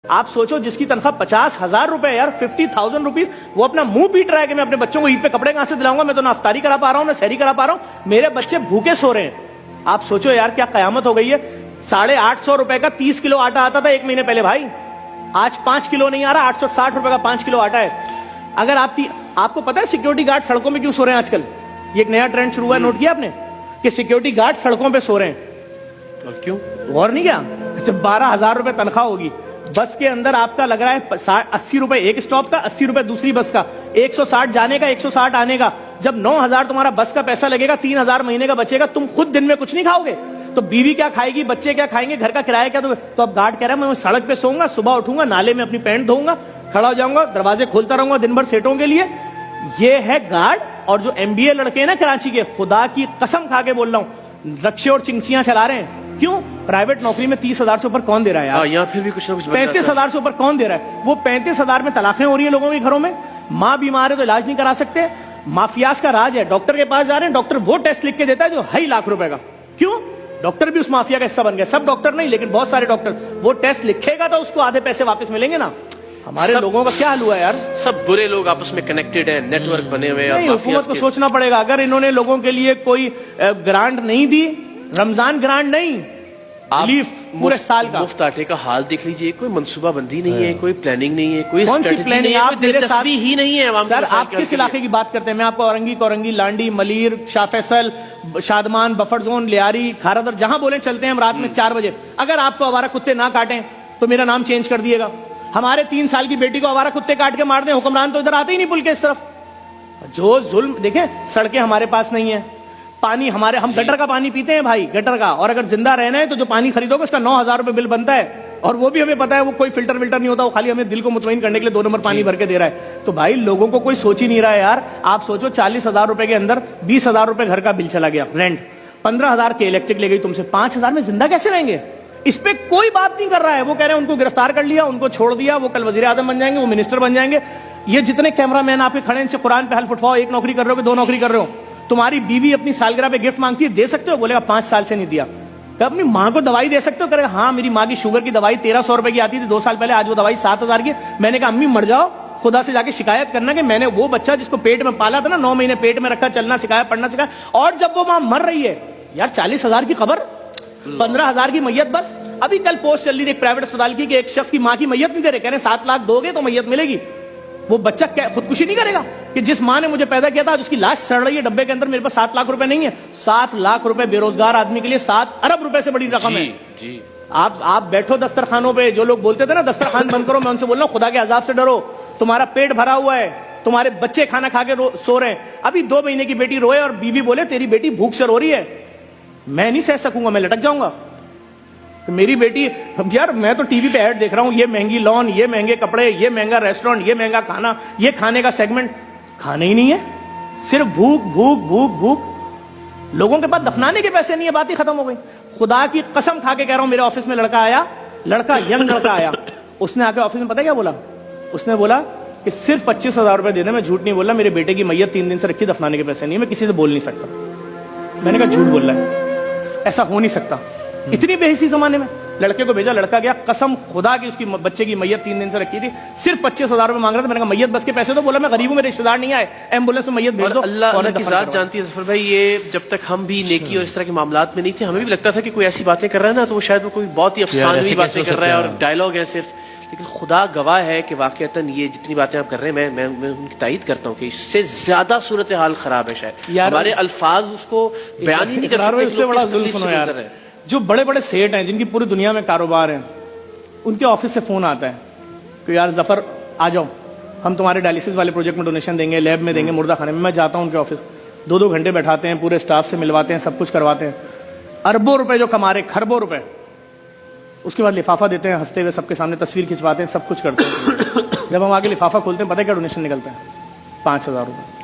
آپ سوچو جس کی تنخواہ 50,000 روپے یار 50,000 روپیز، وہ اپنا منہ پیٹ رہا ہے کہ میں اپنے بچوں کو عید پہ کپڑے کہاں سے دلاؤں گا، میں تو نہ افطاری کرا پا رہا ہوں نہ سحری کرا پا رہا ہوں، میرے بچے بھوکے سو رہے ہیں. آپ سوچو یار کیا قیامت ہو گئی ہے. 850 روپے کا 30 کلو آٹا آتا تھا ایک مہینے پہلے بھائی، آج 5 کلو نہیں آ رہا، 860 روپے کا 5 کلو آٹا ہے. اگر آپ کو پتا ہے سیکیورٹی گارڈ سڑکوں میں کیوں سو رہے ہیں آج کل؟ یہ ایک نیا ٹرینڈ شروع ہوا ہے، نوٹ کیا آپ نے کہ سیکیورٹی گارڈ سڑکوں پہ سو رہے ہیں؟ اور کیوں؟ غور نہیں کیا؟ جب 12,000 روپے تنخواہ ہوگی، بس کے اندر آپ کا لگ رہا ہے 80 روپے ایک اسٹاپ کا، 80 روپے دوسری بس کا، 160 جانے کا 160 آنے کا. جب 9,000 تمہارا بس کا پیسہ لگے گا، 3,000 مہینے کا بچے گا، تم خود دن میں کچھ نہیں کھاؤ گے تو بیوی کیا کھائے گی، بچے کیا کھائیں گے، گھر کا کرایہ کیا؟ تو اب گارڈ کہہ رہا ہے میں سڑک پہ سوؤں گا، صبح اٹھوں گا، نالے میں اپنی پینٹ دھوؤں گا، کھڑا ہو جاؤں گا، دروازے کھولتا رہوں گا دن بھر سیٹوں کے لیے. یہ ہے گارڈ. اور جو MBA لڑکے ہیں نا کراچی کے، خدا کی قسم کھا کے بول رہا ہوں، رکشے اور چنگچیاں چلا رہے ہیں. کیوں؟ پرائیویٹ نوکری میں 30,000 سے اوپر کون دے رہا ہے یار؟ یہاں پھر بھی کچھ نہ کچھ 35,000 سے اوپر کون دے رہا ہے؟ وہ 35,000 میں طلاقیں ہو رہی ہیں لوگوں کے گھروں میں، ماں بیمار ہے تو علاج نہیں کرا سکتے. مافیاز کا راج ہے، ڈاکٹر کے پاس جا رہے ہیں، ڈاکٹر وہ ٹیسٹ لکھ کے دیتا ہے جو 2.5 لاکھ روپے کا. کیوں؟ ڈاکٹر بھی اس مافیا کا حصہ بن گیا. سب ڈاکٹر نہیں لیکن بہت سارے ڈاکٹر. وہ ٹیسٹ لکھے گا تو اس کو آدھے پیسے واپس ملیں گے نا. ہمارے لوگوں کا کیا حال ہوا ہے یار؟ سب برے لوگ آپس میں کنیکٹڈ ہیں، نیٹ ورک بنے ہوئے ہیں. حکومت کو سوچنا پڑے گا. اگر انہوں نے لوگوں کے لیے کوئی گرانٹ نہیں دی، رمضان گرانٹ نہیں، پورے سال کا مفت آٹے کا حال دیکھ لیجئے. کوئی منصوبہ بندی نہیں ہے، کوئی پلاننگ نہیں ہے، کوئی کون سی اسٹریٹجی پلاننگ؟ نہیں ہے، آپ کوئی دلچسپی ہی نہیں ہے عوام سر. آپ کس علاقے کی بات کرتے ہیں؟ میں آپ کو اورنگی، لانڈی، ملیر، شاہ فیصل، شادمان، بفر زون، لیاری، کھارا در، جہاں بولیں چلتے ہیں ہم رات میں 4 بجے. اگر آپ کو آوارہ کتے نہ کاٹیں تو میرا نام چینج کر دیے گا. ہمارے 3 سال کی بیٹی کو آوارہ کتے کاٹ کے مار دیں، حکمران تو ادھر آتے ہی نہیں پل کے اس طرف. جو ظلم دیکھیں. سڑکیں ہمارے پاس نہیں ہیں، پانی ہم گٹر کا پانی پیتے ہیں بھائی، گٹر کا. اور اگر زندہ رہنا ہے تو جو پانی خریدو گے اس کا 9,000 روپے بل بنتا ہے، اور وہ بھی ہمیں پتا ہے وہ کوئی فلٹر نہیں ہوتا، وہ خالی ہمیں دل کو مطمئن کرنے کے لیے 2 نمبر پانی بھر کے دے رہا ہے. تو بھائی لوگوں کو کوئی سوچ ہی نہیں رہا ہے یار. آپ سوچو 40,000 روپے کے اندر 20,000 روپے گھر کا بل چلا گیا، رینٹ 15,000 کے الیکٹرک لے گئی تم سے، 5,000 میں زندہ کیسے رہیں گے؟ اس پہ کوئی بات نہیں کر رہا ہے. وہ کہہ رہے ہیں ان کو گرفتار کر لیا، ان کو چھوڑ دیا، وہ کل وزیر اعظم بن جائیں گے، وہ منسٹر بن جائیں گے. یہ جتنے کیمرہ مین آپ کے کھڑے ہیں ان سے قرآن پہ حلف اٹھواؤ، 1 نوکری کر رہے ہو کہ 2 نوکری کر رہے ہو. تمہاری بیوی اپنی سالگرہ پہ گفٹ مانگتی ہے، دے سکتے ہو؟ بولے گا 5 سال سے نہیں دیا. کہ اپنی ماں کو دوائی دے سکتے ہو؟ کرے گا ہاں میری ماں کی شوگر کی دوائی 1,300 روپے کی آتی تھی 2 سال پہلے، آج وہ دوائی 7,000 کی. میں نے کہا امی مر جاؤ، خدا سے جا کے شکایت کرنا کہ میں نے وہ بچہ جس کو پیٹ میں پالا تھا نا، 9 مہینے پیٹ میں رکھا، چلنا سکھایا، پڑھنا سکھایا، اور جب وہ ماں مر رہی ہے یار 40,000 کی قبر، 15,000 کی میت. بس ابھی کل پوسٹ چل رہی تھی ایک پرائیویٹ اسپتال کی کہ ایک شخص کی ماں کی میت نہیں دے رہے، کہہ رہے 7 لاکھ دو گے تو میت ملے گی. وہ بچہ خودکشی نہیں کرے گا کہ جس ماں نے مجھے پیدا کیا تھا آج اس کی لاش سڑ رہی ہے ڈبے کے اندر، میرے پاس 7 لاکھ روپے نہیں ہے. 7 لاکھ روپے بے روزگار آدمی کے لیے 7 ارب روپے سے بڑی رقم ہے. جی آپ بیٹھو دسترخوانوں پہ. جو لوگ بولتے تھے نا دسترخوان بند کرو، میں ان سے بول رہا ہوں خدا کے عذاب سے ڈرو. تمہارا پیٹ بھرا ہوا ہے، تمہارے بچے کھانا کھا کے سو رہے ہیں. ابھی 2 مہینے کی بیٹی روئے اور بیوی بولے تیری بیٹی بھوک سے رو رہی ہے، میں نہیں سہ سکوں گا، میں لٹک جاؤں گا. میری بیٹی یار میں تو ٹی وی پہ ایڈ دیکھ رہا ہوں، یہ مہنگی لون، یہ مہنگے کپڑے، یہ مہنگا ریسٹورنٹ، یہ مہنگا کھانا، یہ کھانے کا سیگمنٹ. کھانا ہی نہیں ہے، صرف بھوک بھوک بھوک بھوک. لوگوں کے پاس دفنانے کے پیسے نہیں ہے، بات ہی ختم ہو گئی. خدا کی قسم کھا کے کہہ رہا ہوں، میرے آفس میں لڑکا آیا، ینگ لڑکا آیا. اس نے آ کے آفس میں پتہ کیا بولا؟ اس نے بولا کہ صرف 25,000 روپے دے دیں. میں جھوٹ نہیں بول رہا، میرے بیٹے کی میت 3 دن سے رکھی، دفنانے کے پیسے نہیں، میں کسی سے بول نہیں سکتا. میں نے کہا جھوٹ بول رہا ہے، ایسا ہو نہیں سکتا. اتنی بے حسی زمانے میں لڑکے کو بھیجا، لڑکا گیا، قسم خدا کی اس کی بچے کی میت 3 دن سے رکھی تھی، صرف 25,000 روپے مانگ رہا تھا. میں نے کہا میت بس کے پیسے تو، بولا میں غریب ہوں، میرے رشتے دار نہیں آئے، ایمبولینس میں میت بھیج دو. اللہ کی ذات جانتی ہے ظفر بھائی، یہ جب تک ہم بھی نیکی اور اس طرح کے معاملات میں نہیں تھے، ہمیں بھی لگتا تھا کہ کوئی ایسی باتیں کر رہا ہے نا تو وہ شاید وہ کوئی بہت ہی افسانوی باتیں کر رہا ہے اور ڈائلاگ ہے صرف. لیکن خدا گواہ ہے کہ واقعتاً یہ جتنی باتیں آپ کر رہے ہیں، میں ان کی تائید کرتا ہوں کہ اس سے زیادہ صورتحال خراب ہے. شاید ہمارے الفاظ اس کو بیان ہی نہیں کر سکتے. اس سے بڑا ظلم سنو یار، جو بڑے بڑے سیٹ ہیں جن کی پوری دنیا میں کاروبار ہیں، ان کے آفس سے فون آتا ہے کہ یار ظفر آ جاؤ، ہم تمہارے ڈائلیسس والے پروجیکٹ میں ڈونیشن دیں گے، لیب میں دیں گے، مردہ خانے میں. میں جاتا ہوں ان کے آفس، 2 گھنٹے بیٹھاتے ہیں، پورے اسٹاف سے ملواتے ہیں، سب کچھ کرواتے ہیں. اربوں روپے جو کما رہے، کھربوں روپے. اس کے بعد لفافہ دیتے ہیں ہنستے ہوئے، سب کے سامنے تصویر کھنچواتے ہیں، سب کچھ کرتے ہیں. جب ہم آگے لفافہ کھولتے ہیں، پتہ ہے کیا ڈونیشن نکلتا ہے؟ 5,000 روپے.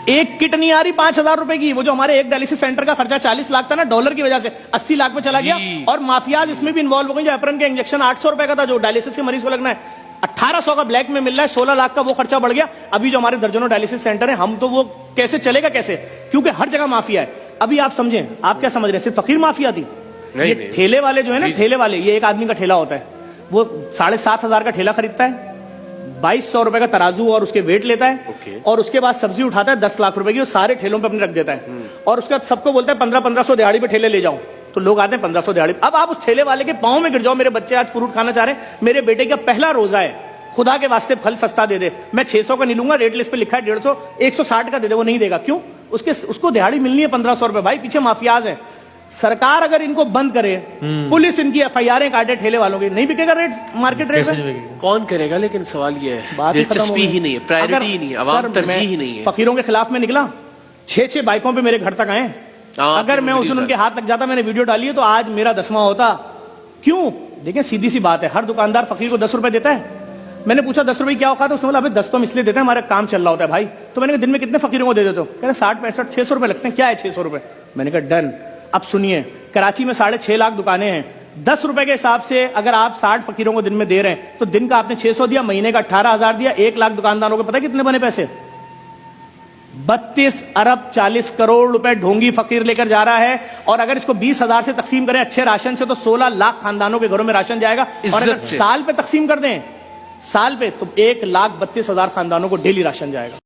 ایک کٹ نہیں آ رہی 5,000 روپے کی. وہ جو ہمارے ایک ڈائلیسس سینٹر کا خرچہ 40 لاکھ تھا نا، ڈالر کی وجہ سے 80 لاکھ میں چلا گیا. اور مافیاز اس میں بھی انوالو ہو گئے. جو ایپرن کے انجیکشن 800 روپے کا تھا، جو ڈائلیسس کے مریض کو لگنا ہے 1800 کا بلیک میں مل رہا ہے، 16 لاکھ کا وہ خرچہ بڑھ گیا. ابھی جو ہمارے درجنوں ڈائلیسس سینٹر ہیں، ہم تو وہ کیسے چلے گا کیسے؟ کیونکہ ہر جگہ مافیا ہے. ابھی آپ سمجھیں، آپ کیا سمجھ رہے ہیں صرف فقیر مافیا تھی؟ یہ ٹھیلے والے جو ہے نا، ٹھیلے والے، یہ ایک آدمی کا ٹھیلا ہوتا ہے، وہ 7,500 کا ٹھیلا خریدتا ہے, 2,200 روپے کا ترازو اور اس کے ویٹ لیتا ہے, اور اس کے بعد سبزی اٹھاتا ہے 10 لاکھ روپے کی, اور سارے ٹھیلوں پہ اپنے رکھ دیتا ہے, اور اس کے بعد سب کو بولتا ہے 1500 دیہاڑی پہ ٹھیلے لے جاؤ, تو لوگ آتے ہیں 1500 دیہاڑی. اب آپ اس ٹھیلے والے کے پاؤں میں گر جاؤ, میرے بچے آج فروٹ کھانا چاہ رہے ہیں, میرے بیٹے کا پہلا روزہ ہے, خدا کے واسطے پھل سستا دے دے, میں 600 کا نہیں لوں گا, ریٹ لسٹ پہ لکھا ہے 150, 160 کا دے دے, وہ نہیں دے گا. کیوں؟ اس کو دیہاڑی ملنی ہے 1500 روپے. بھائی پیچھے مافیاز ہیں. سرکار اگر ان کو بند کرے, پولیس ان کی FIR کاٹے ٹھیلے والوں کی, نہیں بکے گا ریٹ مارکیٹ ریٹ میں, کون کرے گا؟ لیکن سوال یہ ہے, دلچسپی ہی نہیں ہے, پرائرٹی ہی نہیں ہے, عوام ترجیح ہی نہیں ہے. فقیروں کے خلاف میں نکلا, 6 بائکوں پہ میرے گھر تک آئے. اگر میں اس دن ان کے ہاتھ لگ جاتا, میں نے ویڈیو ڈالی ہے, تو آج میرا 10واں ہوتا. کیوں؟ دیکھیں سیدھی سی بات ہے, ہر دکاندار فقیر کو 10 روپے دیتا ہے. میں نے پوچھا 10 روپے کیا اوقات ہے؟ اس نے بولا ابھی 10 تو ہم اس لیے دیتے ہیں, ہمارا کام چل رہا ہوتا ہے بھائی. تو میں نے کہا دن میں کتنے فقیروں کو دے دیتے ہو؟ کہتے ہیں 60 65 600 روپے لگتے ہیں. کیا ہے 600 روپے؟ میں نے کہا ڈن. اب سنیے, کراچی میں 6.5 لاکھ دکانیں ہیں, 10 روپے کے حساب سے اگر آپ 60 فقیروں کو دن میں دے رہے ہیں, تو دن کا آپ نے 600 دیا, مہینے کا 18,000 دیا, 1 لاکھ دکانداروں کو پتہ کتنے بنے پیسے؟ 32 ارب 40 کروڑ روپے ڈھونگی فقیر لے کر جا رہا ہے. اور اگر اس کو 20,000 سے تقسیم کریں اچھے راشن سے, تو 16 لاکھ خاندانوں کے گھروں میں راشن جائے گا. اور اگر سال پہ تقسیم کر دیں, سال پہ, تو 1,32,000 خاندانوں کو ڈیلی راشن جائے گا.